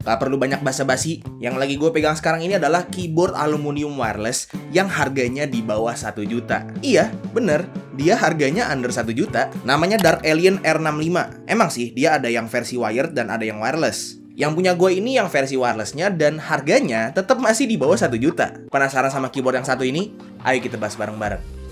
Gak perlu banyak basa-basi, yang lagi gue pegang sekarang ini adalah keyboard aluminium wireless yang harganya di bawah 1 juta. Iya, bener, dia harganya under 1 juta. Namanya Dark Alien R65. Emang sih, dia ada yang versi wired dan ada yang wireless. Yang punya gue ini yang versi wirelessnya dan harganya tetap masih di bawah 1 juta. Penasaran sama keyboard yang satu ini? Ayo kita bahas bareng-bareng.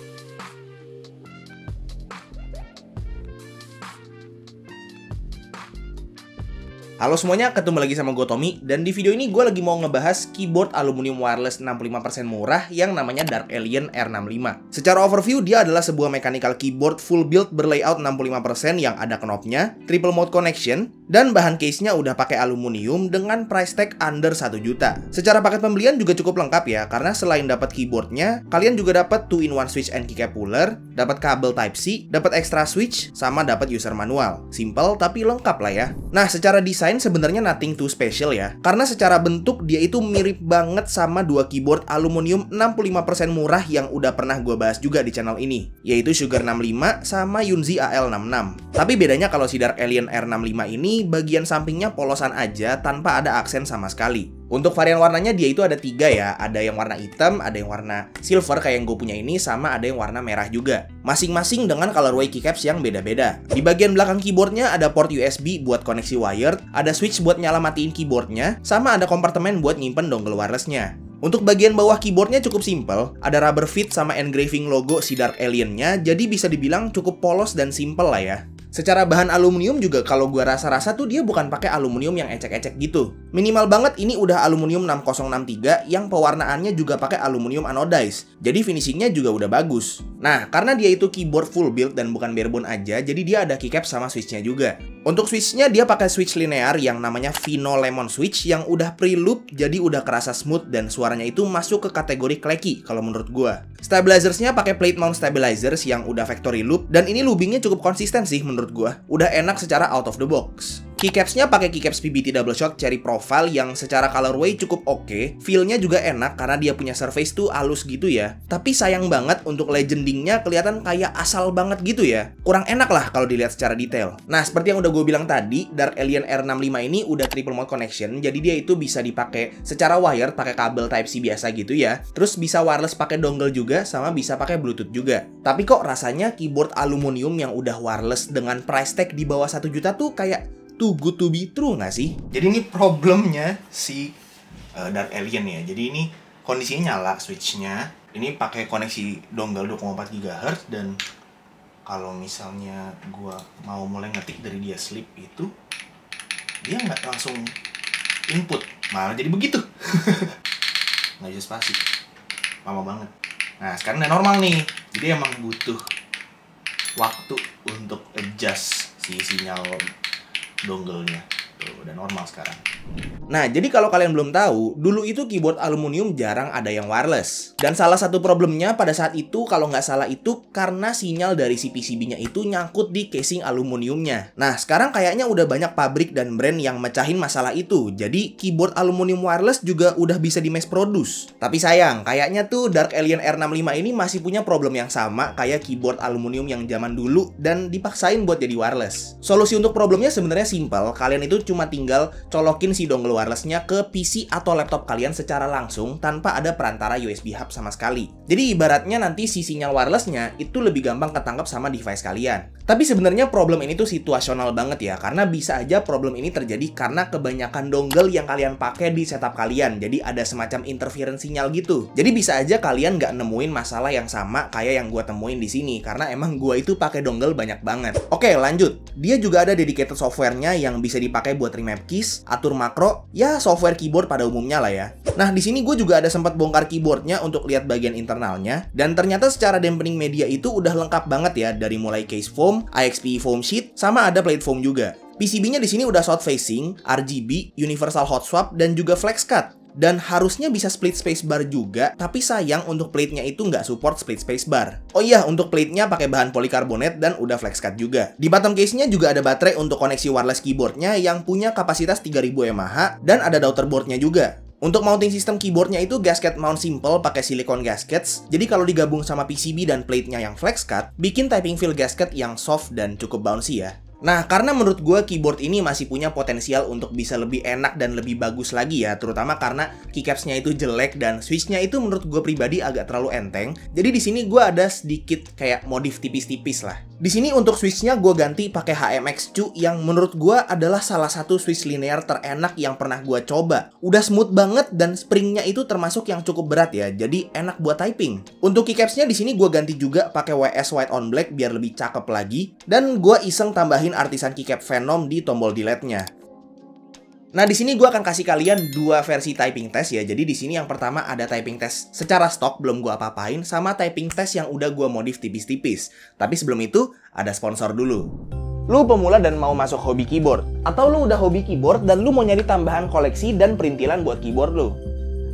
Halo semuanya, ketemu lagi sama gue Tommy. Dan di video ini gue lagi mau ngebahas keyboard aluminium wireless 65% murah yang namanya Dark Alien R65. Secara overview, dia adalah sebuah mechanical keyboard full build berlayout 65% yang ada knobnya, triple mode connection, dan bahan case-nya udah pakai aluminium dengan price tag under 1 juta. Secara paket pembelian juga cukup lengkap ya, karena selain dapat keyboardnya, kalian juga dapat 2-in-1 switch and keycap puller, dapat kabel Type-C, dapat extra switch, sama dapat user manual. Simple tapi lengkap lah ya. Nah, secara desain sebenarnya nothing too special ya, karena secara bentuk dia itu mirip banget sama dua keyboard aluminium 65% murah yang udah pernah gue bahas juga di channel ini, yaitu Sugar 65 sama Yunzi AL66. Tapi bedanya kalau si Dark Alien R65 ini bagian sampingnya polosan aja tanpa ada aksen sama sekali. Untuk varian warnanya dia itu ada 3 ya, ada yang warna hitam, ada yang warna silver kayak yang gue punya ini, sama ada yang warna merah juga. Masing-masing dengan colorway keycaps yang beda-beda. Di bagian belakang keyboardnya ada port USB buat koneksi wired, ada switch buat nyala matiin keyboardnya, sama ada kompartemen buat nyimpen dongle wirelessnya. Untuk bagian bawah keyboardnya cukup simple, ada rubber fit sama engraving logo si Dark Alien-nya, jadi bisa dibilang cukup polos dan simple lah ya. Secara bahan aluminium juga kalau gua rasa-rasa tuh dia bukan pakai aluminium yang ecek-ecek gitu. Minimal banget ini udah aluminium 6063 yang pewarnaannya juga pakai aluminium anodized. Jadi finishingnya juga udah bagus. Nah, karena dia itu keyboard full build dan bukan barebone aja, jadi dia ada keycap sama switchnya juga. Untuk switchnya dia pakai switch linear yang namanya Vino Lemon Switch yang udah pre-loop, jadi udah kerasa smooth dan suaranya itu masuk ke kategori clacky kalau menurut gua. Stabilizersnya pakai plate mount stabilizers yang udah factory loop dan ini loopingnya cukup konsisten sih menurut gua. Udah enak secara out of the box. Keycapsnya pakai keycaps PBT double shot cherry profile yang secara colorway cukup oke. Feel-nya juga enak karena dia punya surface tuh halus gitu ya. Tapi sayang banget untuk legendingnya kelihatan kayak asal banget gitu ya. Kurang enak lah kalau dilihat secara detail. Nah, seperti yang udah gue bilang tadi, Dark Alien R65 ini udah triple mode connection. Jadi dia itu bisa dipakai secara wired pakai kabel Type-C biasa gitu ya. Terus bisa wireless pakai dongle juga sama bisa pakai Bluetooth juga. Tapi kok rasanya keyboard aluminium yang udah wireless dengan price tag di bawah 1 juta tuh kayak too good to be true nggak sih? Jadi ini problemnya si Dark Alien ya. Jadi ini kondisinya nyala switchnya. Ini pakai koneksi dongle 2,4 GHz dan kalau misalnya gua mau mulai ngetik dari dia sleep itu dia nggak langsung input, malah jadi begitu. Nggak bisa spasi, lama banget. Nah sekarang udah normal nih. Jadi emang butuh waktu untuk adjust si sinyal dongle-nya. Tuh, udah normal sekarang. Nah, jadi kalau kalian belum tahu, dulu itu keyboard aluminium jarang ada yang wireless. Dan salah satu problemnya pada saat itu, kalau nggak salah itu karena sinyal dari si PCB-nya itu nyangkut di casing aluminiumnya. Nah, sekarang kayaknya udah banyak pabrik dan brand yang mecahin masalah itu. Jadi, keyboard aluminium wireless juga udah bisa di mass produce. Tapi sayang, kayaknya tuh Dark Alien R65 ini masih punya problem yang sama kayak keyboard aluminium yang zaman dulu dan dipaksain buat jadi wireless. Solusi untuk problemnya sebenarnya simple. Kalian itu cuma tinggal colokin si dongle wirelessnya ke PC atau laptop kalian secara langsung tanpa ada perantara USB hub sama sekali. Jadi ibaratnya nanti si sinyal wirelessnya itu lebih gampang ketangkap sama device kalian. Tapi sebenarnya problem ini tuh situasional banget ya, karena bisa aja problem ini terjadi karena kebanyakan dongle yang kalian pakai di setup kalian. Jadi ada semacam interference sinyal gitu. Jadi bisa aja kalian nggak nemuin masalah yang sama kayak yang gua temuin di sini, karena emang gua itu pakai dongle banyak banget. Oke, lanjut. Dia juga ada dedicated softwarenya yang bisa dipakai buat remap keys, atur makro, ya software keyboard pada umumnya lah ya. Nah, di sini gue juga ada sempat bongkar keyboardnya untuk lihat bagian internalnya, dan ternyata secara dampening media itu udah lengkap banget ya, dari mulai case foam, IXP foam sheet, sama ada plate foam juga. PCB-nya di sini udah south facing, RGB, universal hot swap, dan juga flex cut. Dan harusnya bisa split spacebar juga, tapi sayang untuk plate-nya itu nggak support split spacebar. Oh iya, untuk plate-nya pakai bahan polikarbonat dan udah flex cut juga. Di bottom case-nya juga ada baterai untuk koneksi wireless keyboard-nya yang punya kapasitas 3000 mAh dan ada daughterboard-nya juga. Untuk mounting system keyboardnya itu gasket mount simple pakai silicone gaskets. Jadi kalau digabung sama PCB dan plate-nya yang flex cut, bikin typing feel gasket yang soft dan cukup bouncy ya. Nah, karena menurut gue keyboard ini masih punya potensial untuk bisa lebih enak dan lebih bagus lagi ya, terutama karena keycapsnya itu jelek dan switchnya itu menurut gue pribadi agak terlalu enteng. Jadi di sini gue ada sedikit kayak modif tipis-tipis lah. Di sini untuk switchnya gue ganti pakai HMX2 yang menurut gue adalah salah satu switch linear terenak yang pernah gue coba. Udah smooth banget dan springnya itu termasuk yang cukup berat ya, jadi enak buat typing. Untuk keycapsnya di sini gue ganti juga pakai WS White on Black biar lebih cakep lagi, dan gue iseng tambahin artisan keycap Venom di tombol delete-nya. Nah, di sini gue akan kasih kalian dua versi typing test ya. Jadi di sini yang pertama ada typing test secara stok belum gue apa-apain, sama typing test yang udah gue modif tipis-tipis. Tapi sebelum itu ada sponsor dulu. Lu pemula dan mau masuk hobi keyboard, atau lu udah hobi keyboard dan lu mau nyari tambahan koleksi dan perintilan buat keyboard lu?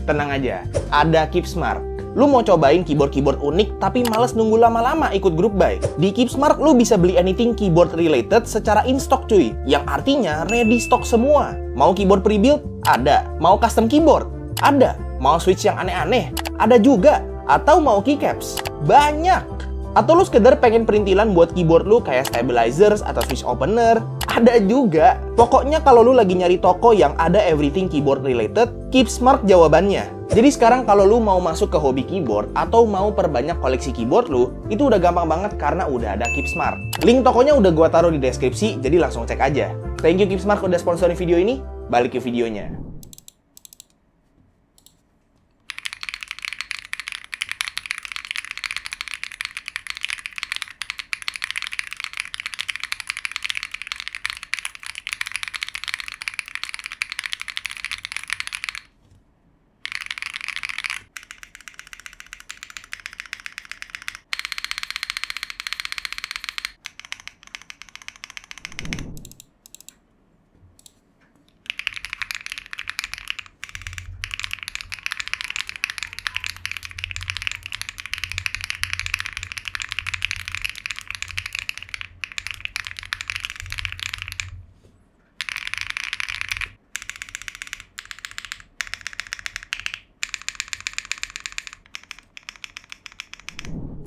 Tenang aja, ada Keepsmart. Lu mau cobain keyboard-keyboard unik tapi males nunggu lama-lama ikut grup buy? Di Keepsmart lu bisa beli anything keyboard related secara in stock cuy, yang artinya ready stock semua. Mau keyboard pre-build? Ada. Mau custom keyboard? Ada. Mau switch yang aneh-aneh? Ada juga. Atau mau keycaps? Banyak. Atau lu sekedar pengen perintilan buat keyboard lu kayak stabilizers atau switch opener? Ada juga. Pokoknya kalau lu lagi nyari toko yang ada everything keyboard related, Keepsmart jawabannya. Jadi sekarang kalau lu mau masuk ke hobi keyboard atau mau perbanyak koleksi keyboard lu, itu udah gampang banget karena udah ada Keepsmart. Link tokonya udah gua taruh di deskripsi, jadi langsung cek aja. Thank you Keepsmart udah sponsorin video ini. Balik ke videonya.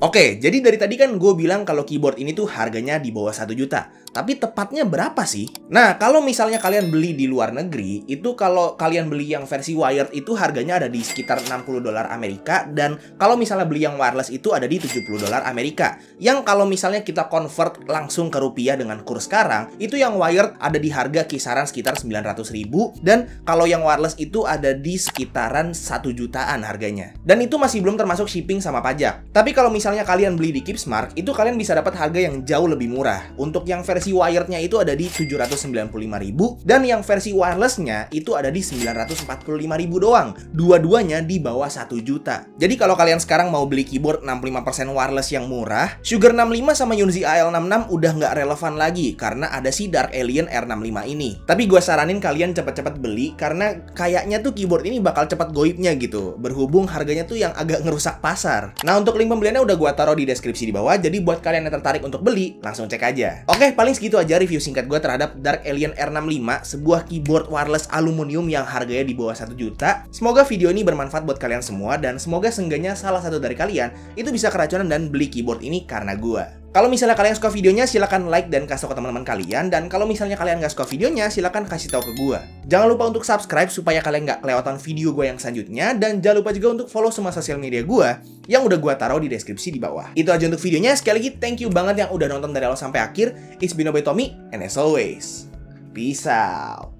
Oke, jadi dari tadi kan gue bilang kalau keyboard ini tuh harganya di bawah 1 juta. Tapi tepatnya berapa sih? Nah, kalau misalnya kalian beli di luar negeri, itu kalau kalian beli yang versi wired itu harganya ada di sekitar 60 dolar Amerika, dan kalau misalnya beli yang wireless itu ada di 70 dolar Amerika. Yang kalau misalnya kita convert langsung ke rupiah dengan kurs sekarang, itu yang wired ada di harga kisaran sekitar 900.000, dan kalau yang wireless itu ada di sekitaran 1 jutaan harganya. Dan itu masih belum termasuk shipping sama pajak. Tapi kalau misalnya kalian beli di Keepsmart, itu kalian bisa dapat harga yang jauh lebih murah. Untuk yang versi wirednya itu ada di 795.000, dan yang versi wirelessnya itu ada di 945.000 doang. Dua-duanya di bawah 1 juta. Jadi kalau kalian sekarang mau beli keyboard 65% wireless yang murah, Sugar 65 sama Yunzi AL66 udah nggak relevan lagi karena ada si Dark Alien R65 ini. Tapi gue saranin kalian cepet-cepet beli karena kayaknya tuh keyboard ini bakal cepat goibnya gitu, berhubung harganya tuh yang agak ngerusak pasar. Nah, untuk link pembeliannya udah gue taruh di deskripsi di bawah, jadi buat kalian yang tertarik untuk beli, langsung cek aja. Oke, paling segitu aja review singkat gue terhadap Dark Alien R65, sebuah keyboard wireless aluminium yang harganya di bawah 1 juta. Semoga video ini bermanfaat buat kalian semua, dan semoga seenggaknya salah satu dari kalian itu bisa keracunan dan beli keyboard ini karena gue. Kalau misalnya kalian suka videonya, silahkan like dan kasih tau ke teman-teman kalian. Dan kalau misalnya kalian nggak suka videonya, silahkan kasih tahu ke gue. Jangan lupa untuk subscribe supaya kalian nggak kelewatan video gue yang selanjutnya. Dan jangan lupa juga untuk follow semua sosial media gue yang udah gue taruh di deskripsi di bawah. Itu aja untuk videonya. Sekali lagi, thank you banget yang udah nonton dari awal sampai akhir. It's been Tommy, and as always, peace out.